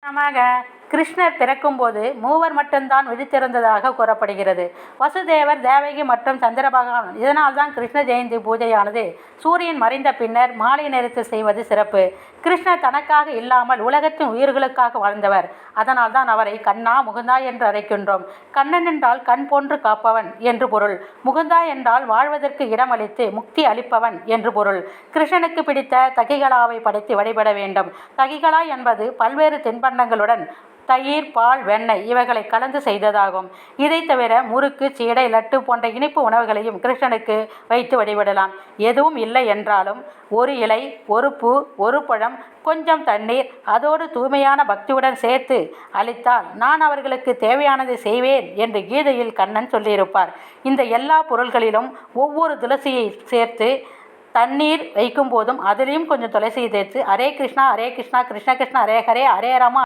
ஆமாங்க. கிருஷ்ணர் பிறக்கும்போது மூவர் மட்டும்தான் விழித்திருந்ததாக கூறப்படுகிறது. வசுதேவர், தேவகி மற்றும் சந்திரபகவான். இதனால்தான் கிருஷ்ண ஜெயந்தி பூஜையானது சூரியன் மறைந்த பின்னர் மாலை நேரத்தில் செய்வது சிறப்பு. கிருஷ்ணர் தனக்காக இல்லாமல் உலகத்தின் உயிர்களுக்காக வாழ்ந்தவர். அதனால்தான் அவரை கண்ணா முகுந்தா என்று அழைக்கின்றோம். கண்ணன் என்றால் கண் போன்று காப்பவன் என்று பொருள். முகுந்தா என்றால் வாழ்வதற்கு இடமளித்து முக்தி அளிப்பவன் என்று பொருள். கிருஷ்ணனுக்கு பிடித்த தகிகலாவை படைத்து வழிபட வேண்டும். தகிகலா என்பது பல்வேறு தின்பண்டங்களுடன் தயிர், பால், வெண்ணெய் இவைகளை கலந்து செய்ததாகும். இதை தவிர முறுக்கு, சீடை, லட்டு போன்ற இனிப்பு உணவுகளையும் கிருஷ்ணனுக்கு வைத்து வழிபடலாம். எதுவும் இல்லை என்றாலும் ஒரு இலை, ஒரு பூ, ஒரு பழம், கொஞ்சம் தண்ணீர், அதோடு தூய்மையான பக்தியுடன் சேர்த்து அளித்தால் நான் அவர்களுக்கு தேவையானதை செய்வேன் என்று கீதையில் கண்ணன் சொல்லியிருப்பார். இந்த எல்லா பொருள்களிலும் ஒவ்வொரு துளசியை சேர்த்து தண்ணீர் வைக்கும் போதும் அதிலையும் கொஞ்சம் துளசியை சேர்த்து ஹரே கிருஷ்ணா ஹரே கிருஷ்ணா கிருஷ்ண கிருஷ்ண ஹரே ஹரே ஹரே ராமா